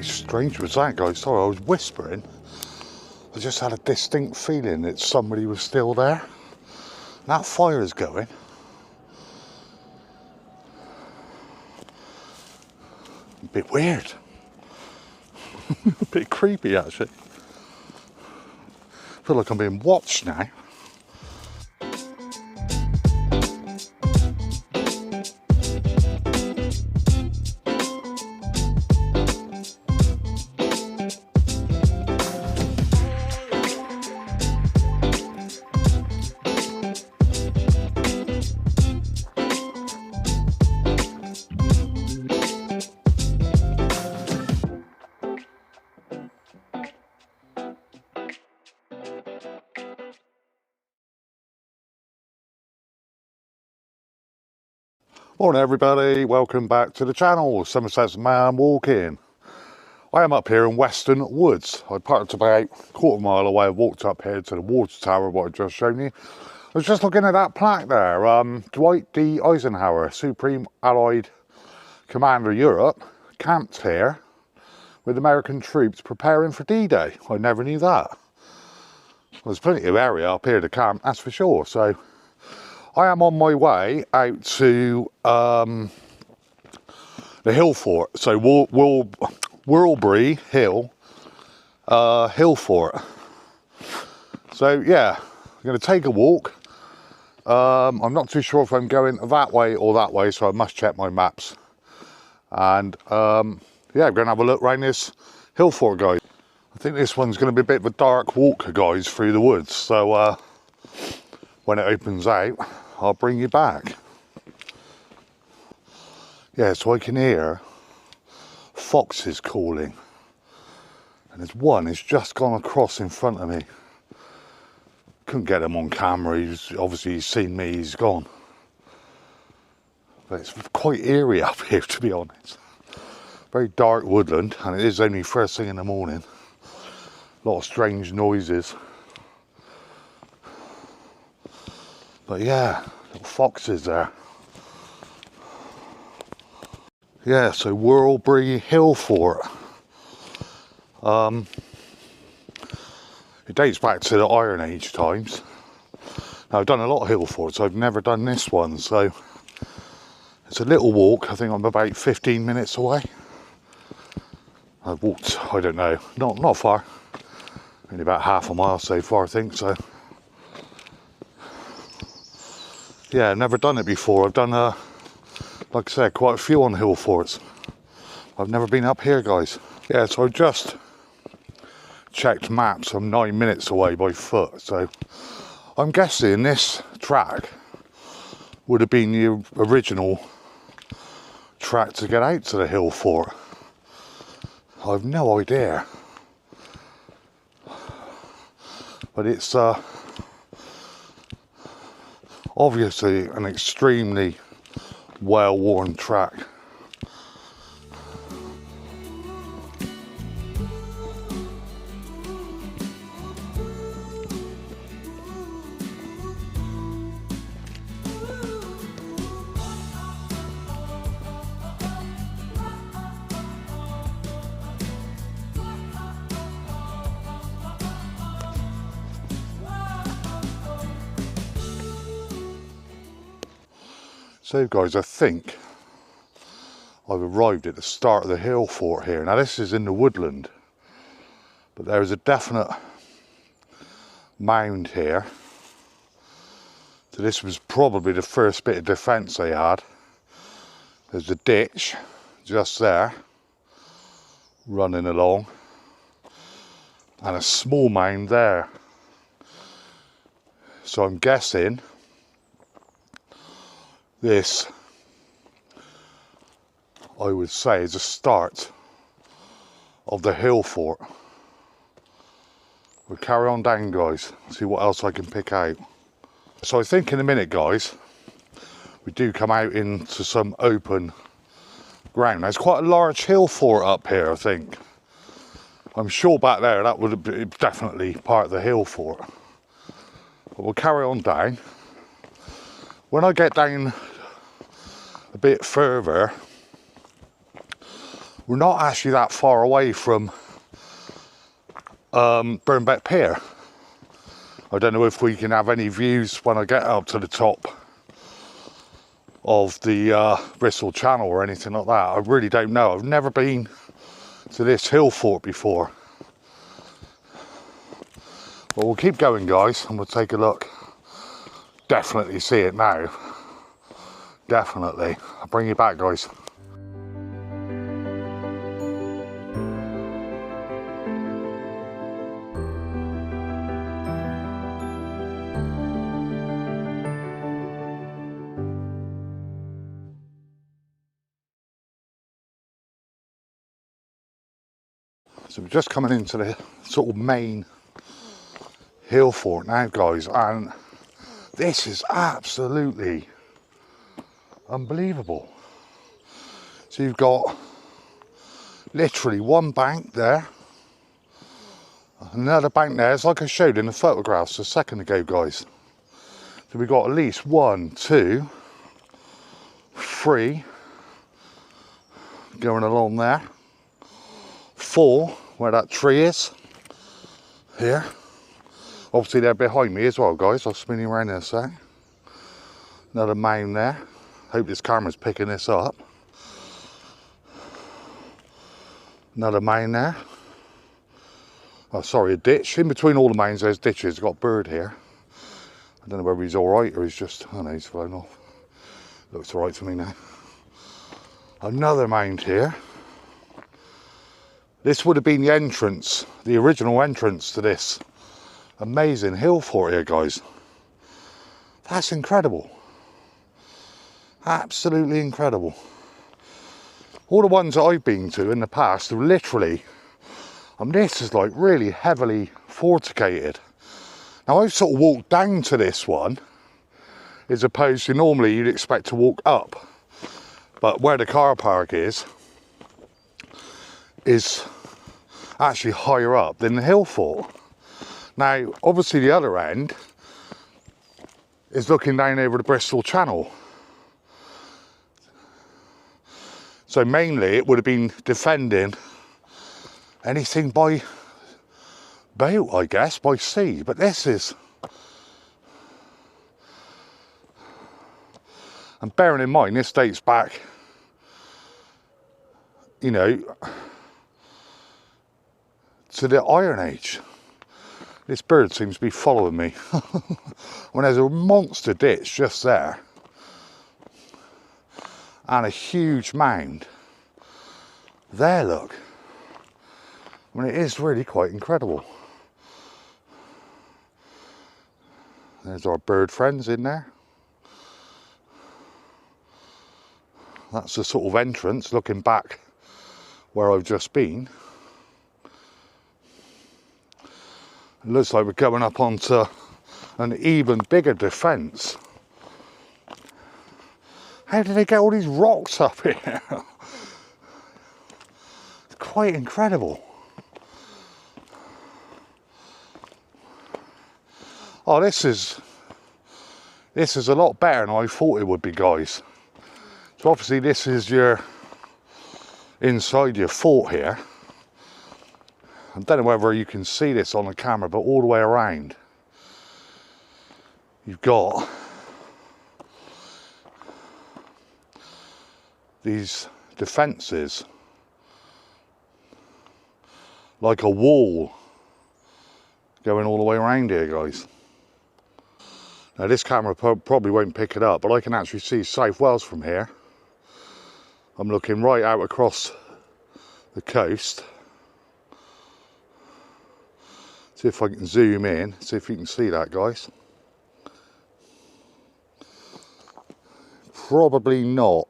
How strange was that, guys? Sorry, I was whispering. I just had a distinct feeling that somebody was still there. That fire is going. A bit weird. A bit creepy, actually. I feel like I'm being watched now. Morning everybody, welcome back to the channel, Somerset's Man Walking. I am up here in Weston Woods. I parked about a quarter mile away. I walked up here to the water tower, what I've just shown you. I was just looking at that plaque there, Dwight D Eisenhower, Supreme Allied Commander Europe, camped here with American troops preparing for D-Day. I never knew that. There's plenty of area up here to camp, that's for sure. So I am on my way out to the Hillfort, so Worlebury Hillfort. So yeah, I'm going to take a walk. I'm not too sure if I'm going that way or that way, so I must check my maps. And yeah, I'm going to have a look around this Hillfort, guys. I think this one's going to be a bit of a dark walk, guys, through the woods. So when it opens out, I'll bring you back. Yeah, so I can hear foxes calling. And there's one who's just gone across in front of me. Couldn't get him on camera, obviously he's seen me, he's gone. But it's quite eerie up here, to be honest. Very dark woodland, and it is only first thing in the morning. A lot of strange noises. But yeah, little foxes there. Yeah, so Worlebury Hillfort. It dates back to the Iron Age times. Now, I've done a lot of Hillforts, I've never done this one, so it's a little walk. I think I'm about 15 minutes away. I've walked, I don't know, not far. Only about half a mile so far, I think, so. Yeah, I've never done it before. I've done, like I said, quite a few on Hillforts. I've never been up here, guys. Yeah, so I just checked maps. I'm 9 minutes away by foot. So I'm guessing this track would have been the original track to get out to the Hillfort. I've no idea. But it's obviously an extremely well-worn track. So guys, I think I've arrived at the start of the Hillfort here. Now this is in the woodland, but there is a definite mound here. So this was probably the first bit of defence they had. There's a ditch just there, running along, and a small mound there. So I'm guessing this, I would say, is the start of the Hillfort. We'll carry on down, guys, see what else I can pick out. So I think in a minute, guys, we do come out into some open ground. There's quite a large Hillfort up here, I think. I'm sure back there that would be definitely part of the Hillfort. But we'll carry on down. When I get down a bit further, we're not actually that far away from Burnbeck Pier. I don't know if we can have any views when I get up to the top of the Bristol Channel or anything like that. I really don't know. I've never been to this hill fort before. But we'll keep going, guys, and we'll take a look. Definitely see it now. Definitely. I'll bring you back, guys. So we're just coming into the sort of main hill fort now, guys, and this is absolutely unbelievable. So you've got literally one bank there, another bank there. It's like I showed in the photographs a second ago, guys. So we've got at least 1, 2, 3 going along there, 4 where that tree is here. Obviously they're behind me as well, guys. I'll spin you around in a sec. Another mound there. Hope this camera's picking this up. Another mound there. Oh, sorry, a ditch. In between all the mounds there's ditches. Got a bird here. I don't know whether he's alright or he's just, oh no, he's flown off. Looks alright to me now. Another mound here. This would have been the entrance, the original entrance to this amazing hill fort here, guys. That's incredible. Absolutely incredible. All the ones that I've been to in the past have literally, this is like really heavily fortificated. Now I've sort of walked down to this one, as opposed to normally you'd expect to walk up. But where the car park is actually higher up than the hill fort. Now, obviously the other end is looking down over the Bristol Channel. So mainly it would have been defending anything by boat, I guess, by sea. But this is... And bearing in mind, this dates back, you know, to the Iron Age. This bird seems to be following me. When there's a monster ditch just there and a huge mound there, look. I mean, it is really quite incredible. There's our bird friends in there. That's the sort of entrance looking back where I've just been. It looks like we're going up onto an even bigger defence. How did they get all these rocks up here? It's quite incredible. Oh, this is a lot better than I thought it would be, guys. So obviously this is your inside your fort here. I don't know whether you can see this on the camera, but all the way around you've got these defences, like a wall going all the way around here, guys. Now this camera probably won't pick it up, but I can actually see South Wales from here. I'm looking right out across the coast. See if I can zoom in, see if you can see that, guys. Probably not.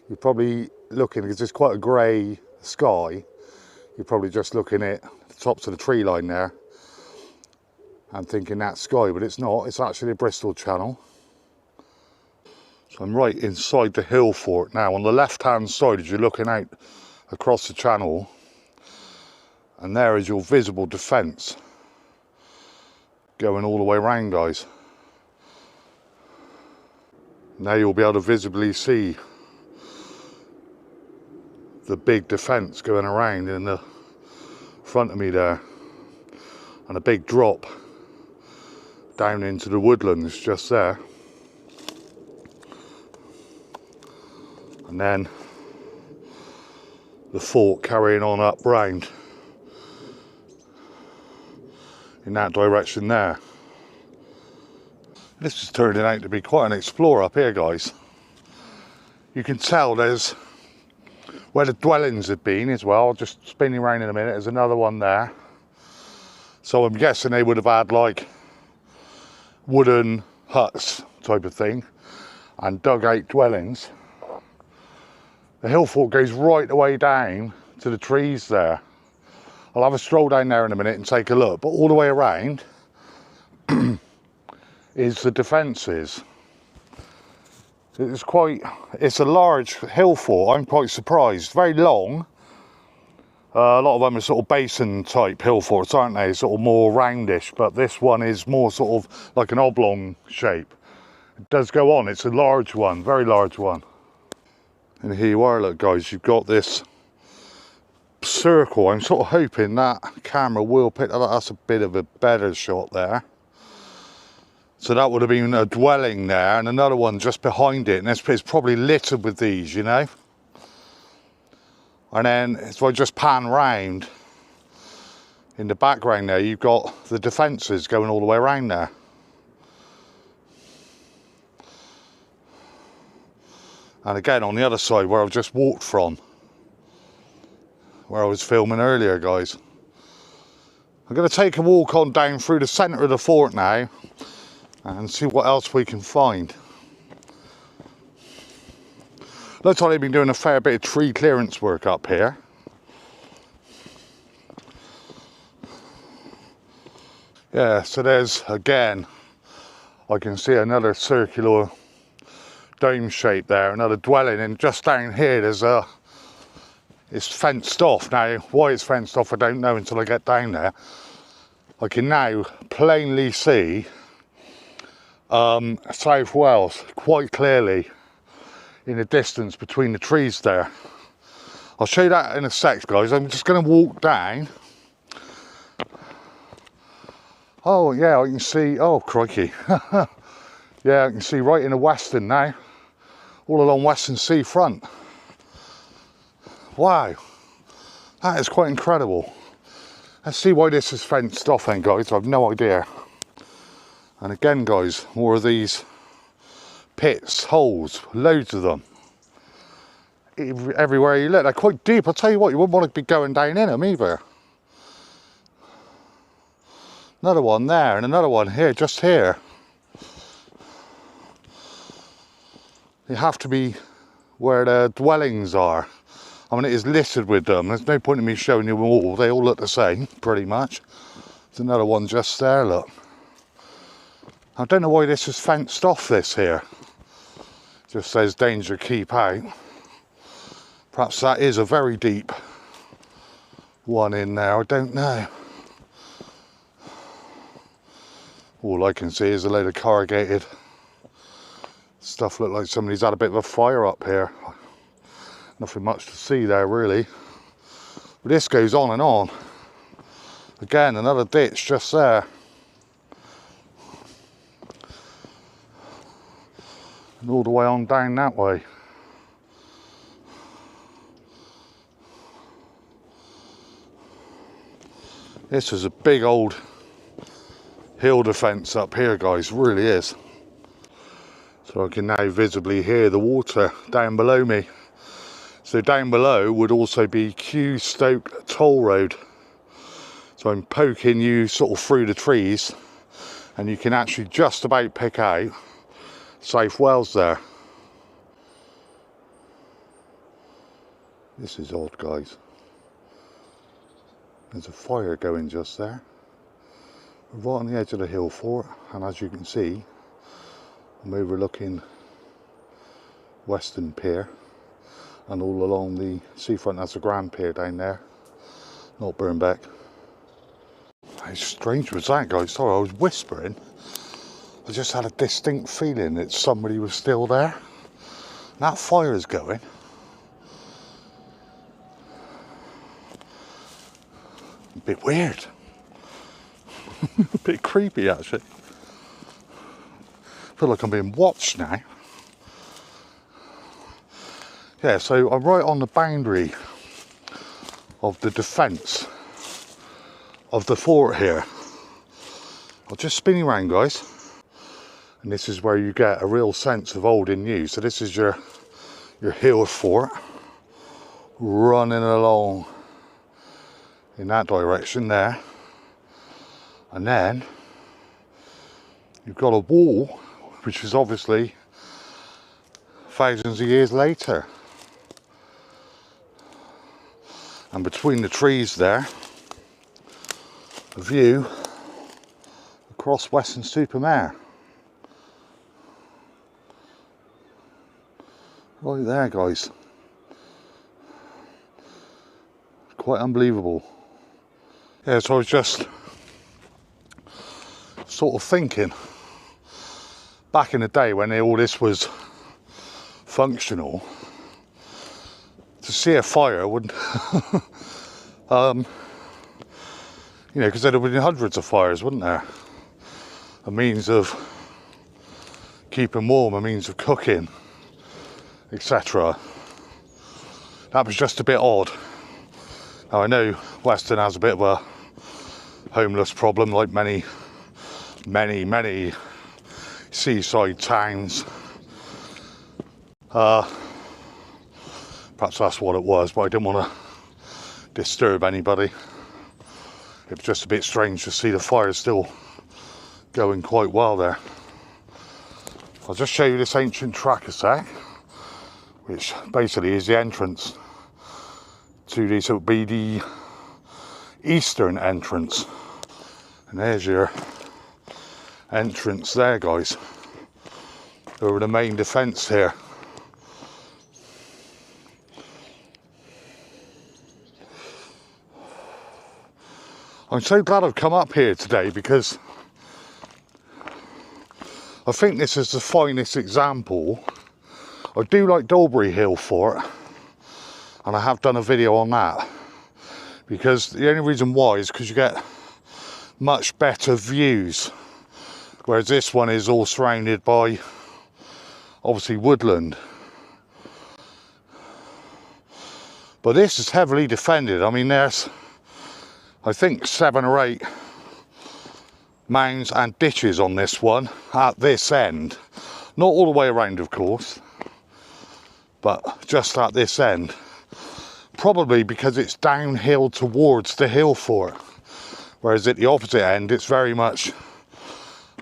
You're probably looking, because it's quite a grey sky, you're probably just looking at the tops of the tree line there and thinking that's sky, but it's not. It's actually the Bristol Channel. So I'm right inside the hill fort now. On the left hand side as you're looking out across the channel, and there is your visible defence going all the way around, guys. Now you'll be able to visibly see the big defence going around in the front of me there, and a big drop down into the woodlands just there, and then the fort carrying on up round in that direction there. This is turning out to be quite an explorer up here, guys. You can tell there's where the dwellings have been as well. Just spinning around in a minute, there's another one there. So I'm guessing they would have had like wooden huts type of thing and dugout dwellings. The hill fort goes right the way down to the trees there. I'll have a stroll down there in a minute and take a look, but all the way around is the defences. It's a large hill fort. I'm quite surprised. Very long. A lot of them are sort of basin type hill forts, aren't they? Sort of more roundish, but this one is more sort of like an oblong shape. It does go on. It's a large one, very large one. And here you are, look guys, you've got this circle. I'm sort of hoping that camera will pick that up. That's a bit of a better shot there. So that would have been a dwelling there, and another one just behind it, and it's probably littered with these, you know. And then if I just pan round in the background there, you've got the defences going all the way around there. And again on the other side where I've just walked from, where I was filming earlier, guys. I'm going to take a walk on down through the centre of the fort now and see what else we can find. Looks like they've been doing a fair bit of tree clearance work up here. Yeah, so there's again, I can see another circular dome shape there, another dwelling, and just down here there's it's fenced off. Now why it's fenced off I don't know until I get down there. I can now plainly see South Wales quite clearly in the distance between the trees there. I'll show you that in a sec, guys. I'm just going to walk down. Oh yeah, I can see, oh crikey. Yeah, I can see right in the Weston now, all along Weston seafront. Wow, that is quite incredible. Let's see why this is fenced off then, guys. I've no idea. And again, guys, more of these pits, holes, loads of them. Everywhere you look, they're quite deep. I'll tell you what, you wouldn't want to be going down in them either. Another one there, and another one here, just here. You have to be where the dwellings are. I mean, it is littered with them. There's no point in me showing you them all. They all look the same, pretty much. There's another one just there, look. I don't know why this is fenced off, this here. Just says danger, keep out. Perhaps that is a very deep one in there, I don't know. All I can see is a load of corrugated stuff. Look like somebody's had a bit of a fire up here. Nothing much to see there really. But this goes on and on. Again, another ditch just there. And all the way on down that way. This is a big old hill defence up here, guys, really is. So I can now visibly hear the water down below me. So down below would also be Kew Stoke Toll Road. So I'm poking you sort of through the trees and you can actually just about pick out South Wales there. This is odd, guys. There's a fire going just there. We're right on the edge of the hill fort, and as you can see, I'm overlooking Weston Pier, and all along the seafront that's a Grand Pier down there, not Burnbeck. How strange was that, guys? Sorry, I was whispering. I just had a distinct feeling that somebody was still there. That fire is going. bit weird. A bit creepy actually. I feel like I'm being watched now. Yeah, so I'm right on the boundary of the defence of the fort here. I'll just spin you around, guys. And this is where you get a real sense of old and new. So this is your hill fort running along in that direction there. And then you've got a wall, which is obviously thousands of years later. And between the trees there, a view across Weston-super-Mare. Right there, guys. Quite unbelievable. Yeah, so I was just sort of thinking, back in the day when all this was functional, to see a fire wouldn't, you know, because there'd have been hundreds of fires, wouldn't there? A means of keeping warm, a means of cooking, etc. That was just a bit odd. Now I know Weston has a bit of a homeless problem, like many seaside towns. Perhaps that's what it was, but I didn't want to disturb anybody. It was just a bit strange to see the fire still going quite well there. I'll just show you this ancient track a sec, which basically is the entrance to this. It would be the eastern entrance. And there's your entrance there, guys, over the main defence here. I'm so glad I've come up here today because I think this is the finest example. I do like Worlebury Hillfort, and I have done a video on that, because the only reason why is because you get much better views, whereas this one is all surrounded by obviously woodland. But this is heavily defended. I mean, there's, I think, 7 or 8 mounds and ditches on this one at this end. Not all the way around, of course, but just at this end. Probably because it's downhill towards the hill fort, whereas at the opposite end it's very much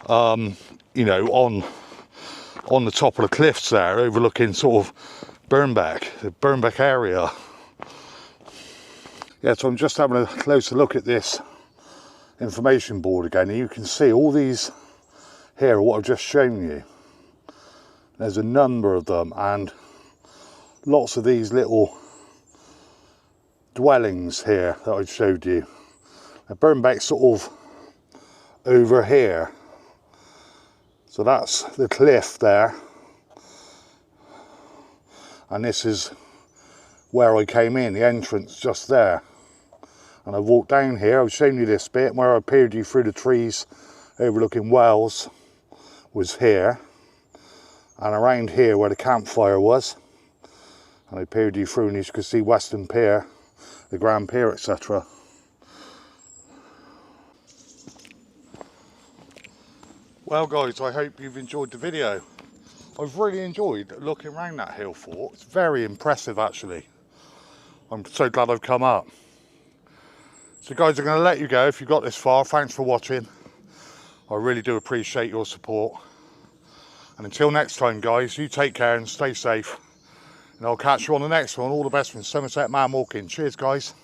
you know, on the top of the cliffs there, overlooking sort of the Burnbeck area. Yeah, so I'm just having a closer look at this information board again, and you can see all these here, what I've just shown you. There's a number of them, and lots of these little dwellings here that I showed you. Now, Burnbeck's sort of over here, so that's the cliff there, and this is where I came in, the entrance just there. And I walked down here. I've shown you this bit where I peered you through the trees overlooking Wells was here, and around here where the campfire was, and I peered you through, and you could see Weston Pier, the Grand Pier, etc. Well guys, I hope you've enjoyed the video. I've really enjoyed looking around that hill fort. It's very impressive actually. I'm so glad I've come up. So guys, I'm going to let you go if you got this far. Thanks for watching. I really do appreciate your support. And until next time guys, you take care and stay safe. And I'll catch you on the next one. All the best from Somerset Man Walking. Cheers guys.